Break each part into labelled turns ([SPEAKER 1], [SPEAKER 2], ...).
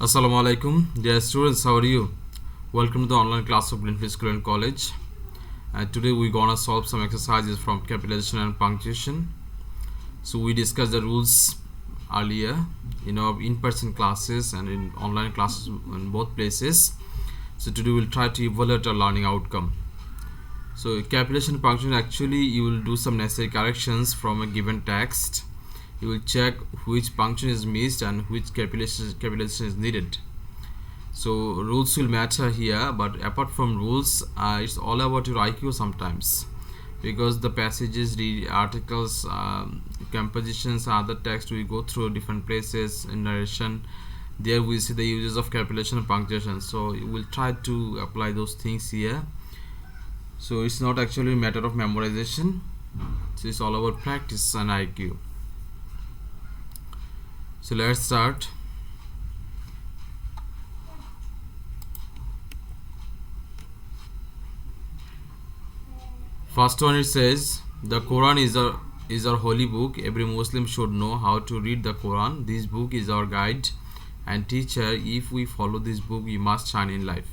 [SPEAKER 1] Assalamu alaikum, dear students. How are you? Welcome to the online class of Greenfield School and College. Today we're gonna solve some exercises from Capitalization and Punctuation. So we discussed the rules earlier in our in-person classes and in online classes in both places. So today we'll try to evaluate our learning outcome. So capitalization and punctuation, actually you will do some necessary corrections from a given text. You will check which punctuation is missed and which capitalization is needed. So rules will matter here, but apart from rules, it's all about your IQ sometimes, because the passages, the articles, compositions, other text we go through different places in narration. There we see the uses of capitalization and punctuation. So we will try to apply those things here. So it's not actually a matter of memorization. So it's all about practice and IQ. So let's start. First one, it says the Quran is our holy book. Every Muslim should know how to read the Quran. This book is our guide and teacher. If we follow this book, we must shine in life.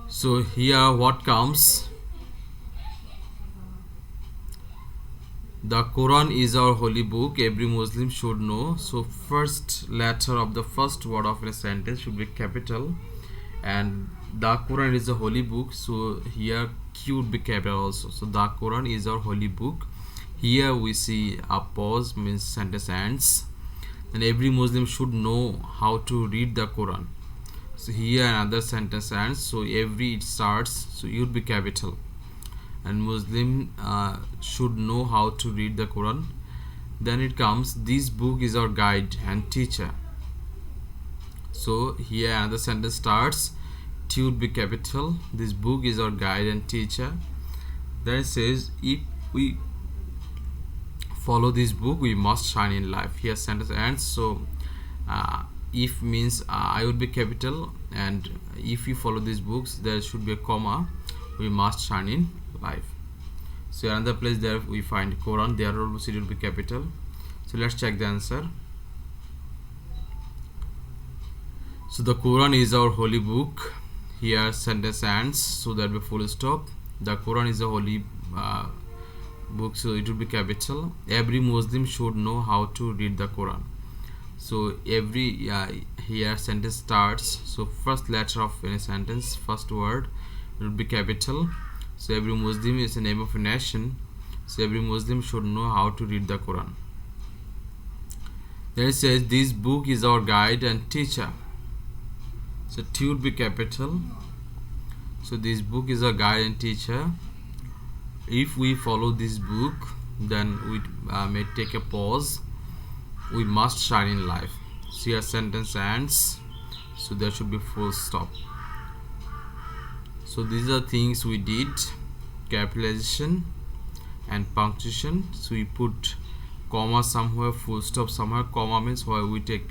[SPEAKER 1] So here what comes? The Quran is our holy book. Every Muslim should know. So first letter of the first word of a sentence should be capital, and the Quran is a holy book. So here Q would be capital also. So the Quran is our holy book. Here we see a pause, means sentence ends. And every Muslim should know how to read the Quran. So here another sentence ends. So every it starts. So it would be capital. And Muslim should know how to read the Quran. Then it comes, this book is our guide and teacher. So here another sentence starts. T would be capital. This book is our guide and teacher. Then it says, if we follow this book, we must shine in life. Here sentence ends. So if means I would be capital, and if you follow these books, there should be a comma. We must shine in life. So another place there we find Quran, there also it will be capital. So let's check the answer. So the Quran is our holy book. Here sentence ends, so that will be full stop. The Quran is a holy book, so it will be capital. Every Muslim should know how to read the Quran. So every here sentence starts. So first letter of any sentence, first word, it will be capital. So every Muslim is the name of a nation. So every Muslim should know how to read the Quran. Then it says, this book is our guide and teacher. So T would be capital. So this book is our guide and teacher. If we follow this book, then we may take a pause. We must shine in life. So here sentence ends. So there should be full stop. So these are things we did: capitalization and punctuation. So we put comma somewhere, full stop somewhere. Comma means where we take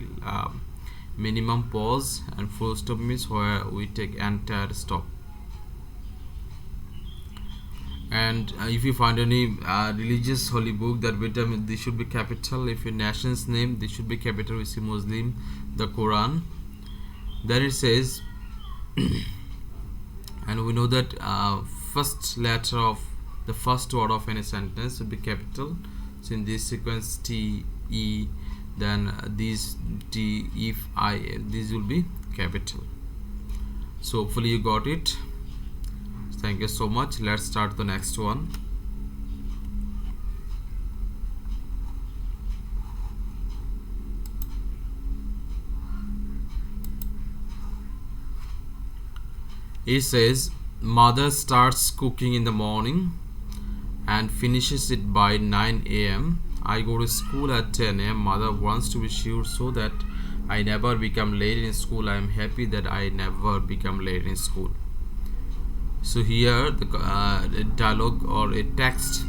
[SPEAKER 1] minimum pause, and full stop means where we take entire stop. And if you find any religious holy book, that better this should be capital. If your nation's name, this should be capital. We see Muslim, the Quran. Then it says and we know that first letter of the first word of any sentence would be capital. So in this sequence, T, E, then these T, if, I, these will be capital. So hopefully you got it. Thank you so much. Let's start the next one. It says, mother starts cooking in the morning and finishes it by 9 a.m. I go to school at 10 a.m. Mother wants to be sure so that I never become late in school. I am happy that I never become late in school. So here the dialogue or a text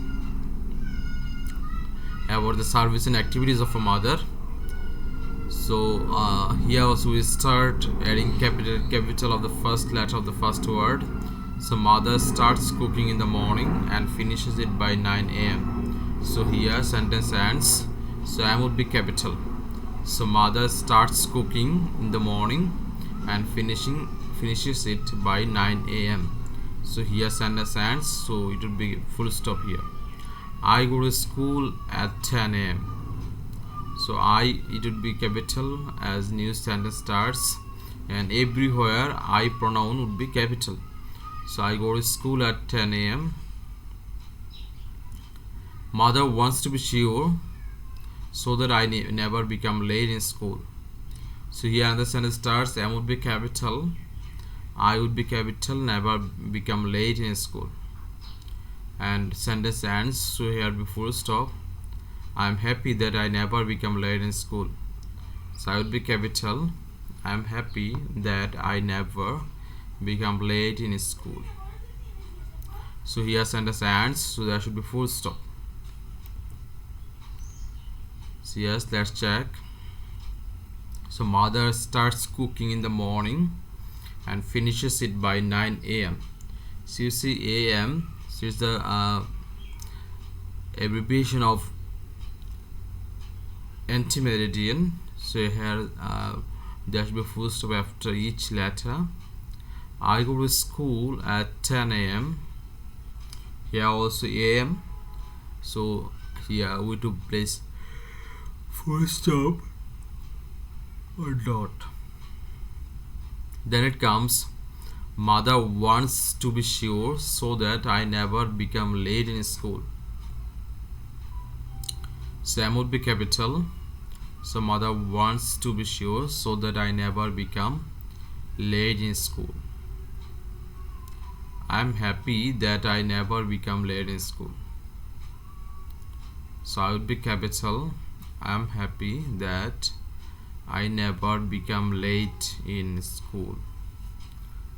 [SPEAKER 1] about the service and activities of a mother. So here also we start adding capital of the first letter of the first word. So mother starts cooking in the morning and finishes it by 9 a.m. So here sentence ends. So M would be capital. So mother starts cooking in the morning and finishes it by 9 a.m. So here sentence ends, so it would be full stop here. I go to school at 10 a.m. So I, it would be capital as new sentence starts, and everywhere I pronoun would be capital. So I go to school at 10 a.m. Mother wants to be sure so that I never become late in school. So here another sentence starts, M would be capital, I would be capital, never become late in school. And sentence ends, so here be full stop. I am happy that I never become late in school. So I would be capital, I am happy that I never become late in school. So here sentence ends, so there should be full stop. So yes, let's check. So mother starts cooking in the morning and finishes it by 9 a.m. So you see a.m. So it's the abbreviation of anti-meridian. So here there should be full stop after each letter. I go to school at 10 a.m. Here also a.m. So here we to place full stop or dot. Then it comes, mother wants to be sure so that I never become late in school. Sam would be capital. So mother wants to be sure so that I never become late in school. I'm happy that I never become late in school. So I would be capital. I'm happy that I never become late in school.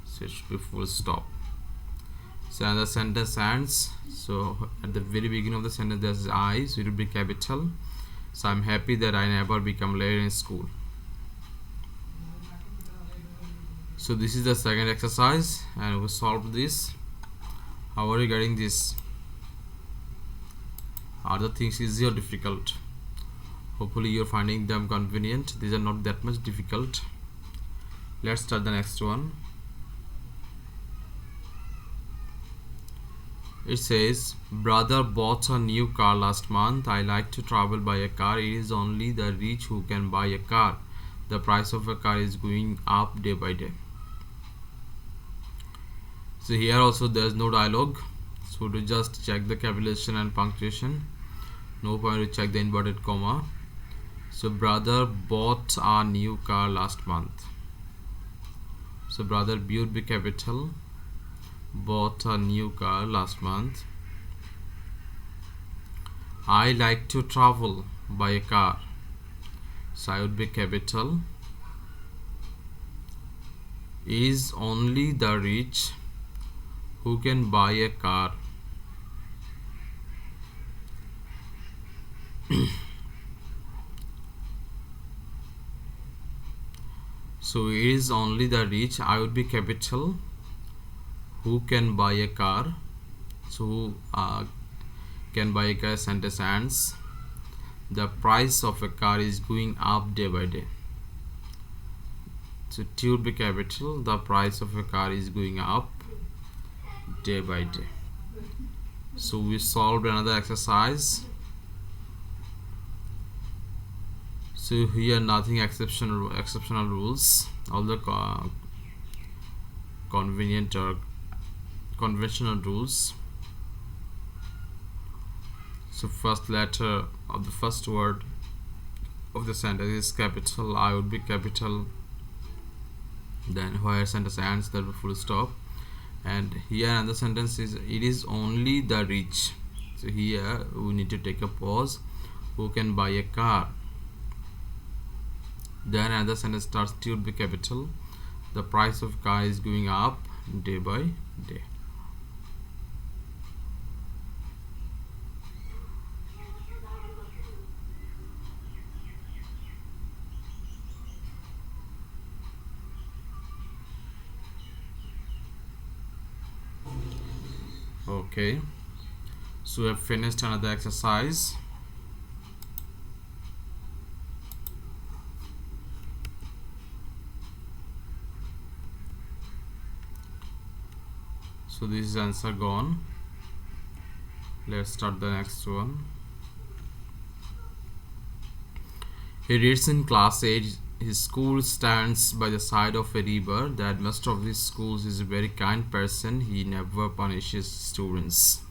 [SPEAKER 1] So it should be full stop. So the sentence ends. So at the very beginning of the sentence there's I, so it would be capital. So I'm happy that I never become late in school. So this is the second exercise and we solved this. How are you getting this? Are the things easy or difficult? Hopefully you're finding them convenient. These are not that much difficult. Let's start the next one. It says, brother bought a new car last month. I like to travel by a car. It is only the rich who can buy a car. The price of a car is going up day by day. So here also there is no dialogue. So to just check the capitalization and punctuation. No point to check the inverted comma. So brother bought a new car last month. So brother B would be capital. Bought a new car last month. I like to travel by a car. So I would be capital. Is only the rich who can buy a car. So it is only the rich, I would be capital, who can buy a car. So who can buy a car, sentence ends. The price of a car is going up day by day. So T would be capital, the price of a car is going up day by day. So we solved another exercise. So here nothing exceptional rules. All the convenient or conventional rules. So first letter of the first word of the sentence is capital. I would be capital. Then where sentence ends, there will be full stop. And here another sentence is, it is only the rich. So here we need to take a pause. Who can buy a car? Then another sentence starts, T would be capital. The price of car is going up day by day. Okay, so we have finished another exercise. So this is answer gone. Let's start the next one. He reads in class 8. His school stands by the side of a river. The headmaster of his school is a very kind person. He never punishes students.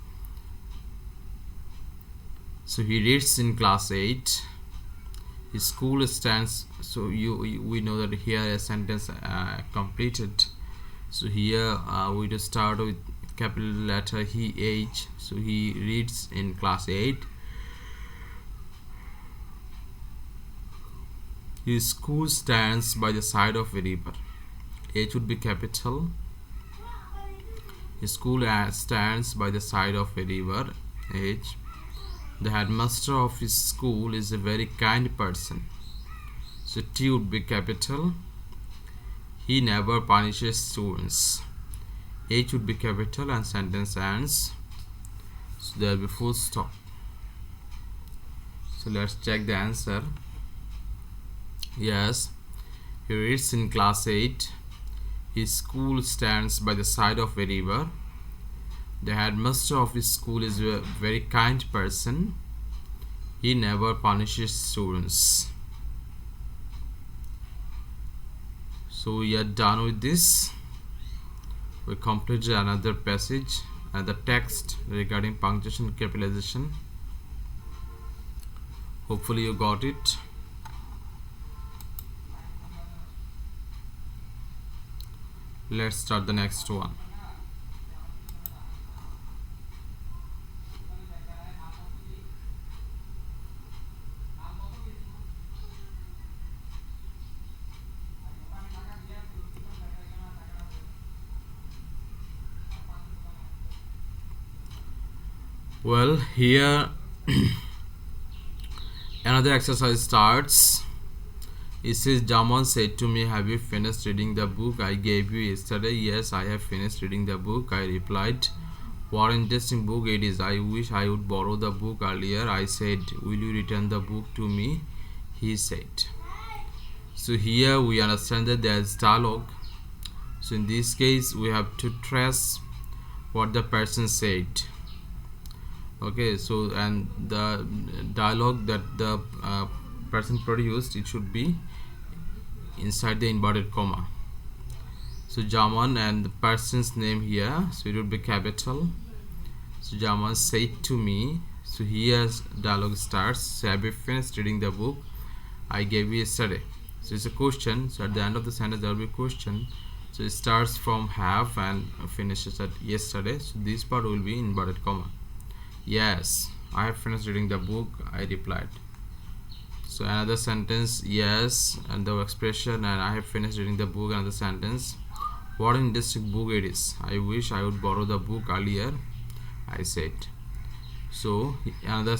[SPEAKER 1] So he reads in class 8. His school stands. So we know that here a sentence completed. So here we just start with capital letter he H. So he reads in class 8. His school stands by the side of a river. H would be capital. His school stands by the side of a river. H. The headmaster of his school is a very kind person. So T would be capital. He never punishes students. H would be capital and sentence ends. So there will be full stop. So let's check the answer. Yes, he reads in class 8. His school stands by the side of a river. The headmaster of his school is a very kind person. He never punishes students. So we are done with this. We completed another passage and the text regarding punctuation and capitalization. Hopefully you got it. Let's start the next one. Well, here another exercise starts. It says, Jaman said to me, have you finished reading the book I gave you yesterday? Yes, I have finished reading the book, I replied. What an interesting book it is. I wish I would borrow the book earlier. I said, will you return the book to me? He said. So here we understand that there is dialogue. So in this case we have to trace what the person said. Okay, so and the dialogue that the person produced, it should be inside the inverted comma. So Jaman and the person's name here, so it would be capital. So Jaman said to me. So here's dialogue starts. So have you finished reading the book I gave you yesterday? So it's a question. So at the end of the sentence there will be a question. So it starts from have and finishes at yesterday. So this part will be inverted comma. Yes, I have finished reading the book, I replied. So another sentence, yes, and the expression, and I have finished reading the book. Another sentence, what an interesting book it is. I wish I would borrow the book earlier, I said. So another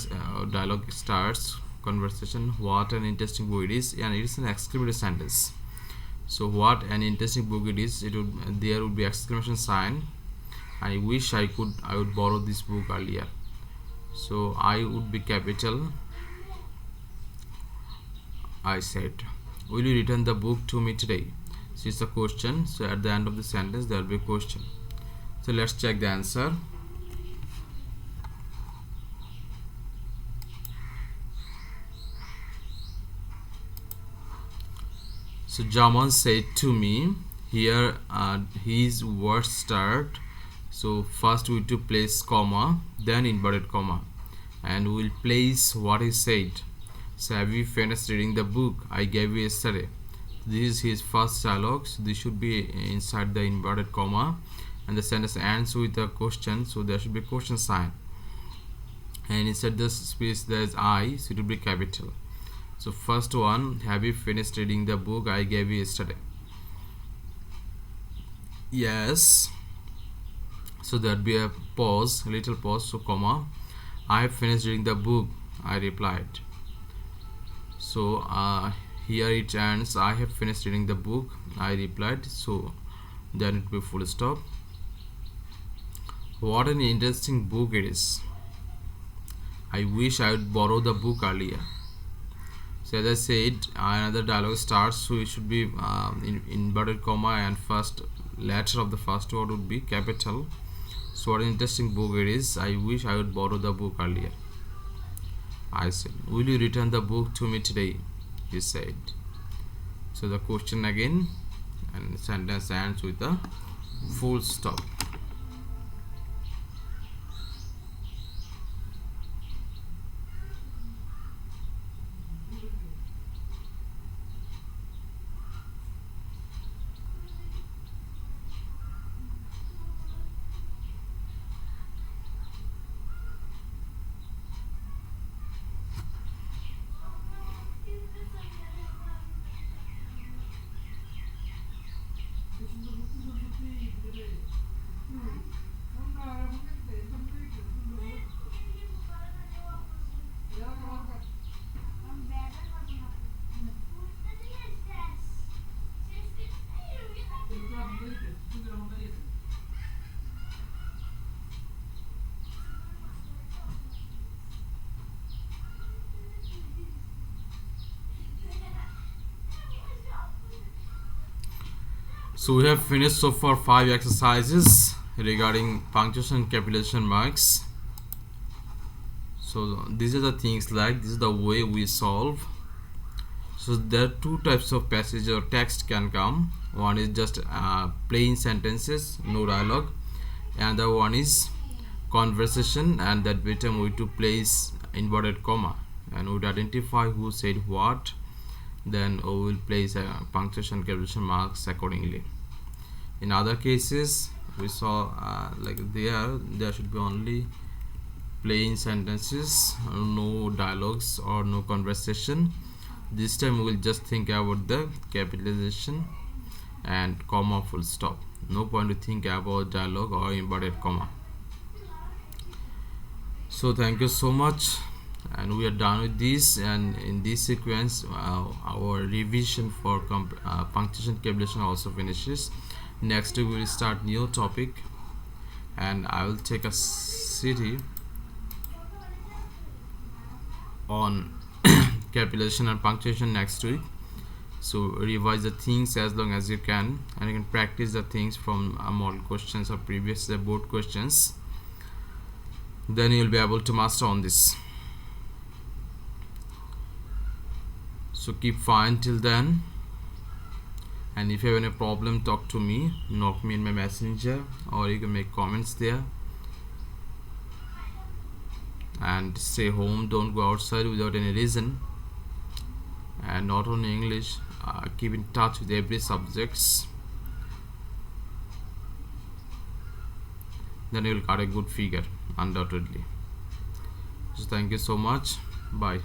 [SPEAKER 1] dialogue starts, conversation, what an interesting book it is, and it is an exclamatory sentence. So what an interesting book it is, there would be exclamation sign. I wish I would borrow this book earlier. So I would be capital. I said, will you return the book to me today? So it's a question. So at the end of the sentence there will be a question. So let's check the answer. So Jaman said to me. Here his words start. So first we to place comma, then inverted comma, and we will place what he said. So have you finished reading the book I gave you yesterday? This is his first dialogue. So this should be inside the inverted comma, and the sentence ends with a question. So there should be a question sign, and inside this space there is I. So it will be capital. So first one, have you finished reading the book I gave you yesterday? Yes. So there will be a pause, a little pause. So comma, I have finished reading the book, I replied. So here it ends, I have finished reading the book, I replied. So then it will be full stop. What an interesting book it is. I wish I would borrow the book earlier. So as I said, another dialogue starts. So it should be in inverted comma, and first letter of the first word would be capital. So what an interesting book it is. I wish I would borrow the book earlier. I said, will you return the book to me today? He said. So the question again, and sentence ends with a full stop. So we have finished so far 5 exercises regarding punctuation and capitalization marks. So these are the things, like this is the way we solve. So there are two types of passage or text can come. One is just plain sentences, no dialogue, and the one is conversation, and that bottom we to place inverted comma and would identify who said what. Then we will place punctuation capitalization marks accordingly. In other cases we saw like there should be only plain sentences, no dialogues or no conversation. This time we will just think about the capitalization and comma, full stop. No point to think about dialogue or inverted comma. So thank you so much, and we are done with this. And in this sequence our revision for punctuation capitalization also finishes. Next we will start new topic, and I will take a city on capitalization and punctuation next week. So revise the things as long as you can, and you can practice the things from model questions or previous board questions. Then you'll be able to master on this. So keep fine till then, and if you have any problem, talk to me, knock me in my messenger, or you can make comments there. And stay home, don't go outside without any reason. And not only English, keep in touch with every subjects, then you will get a good figure undoubtedly. So thank you so much, bye.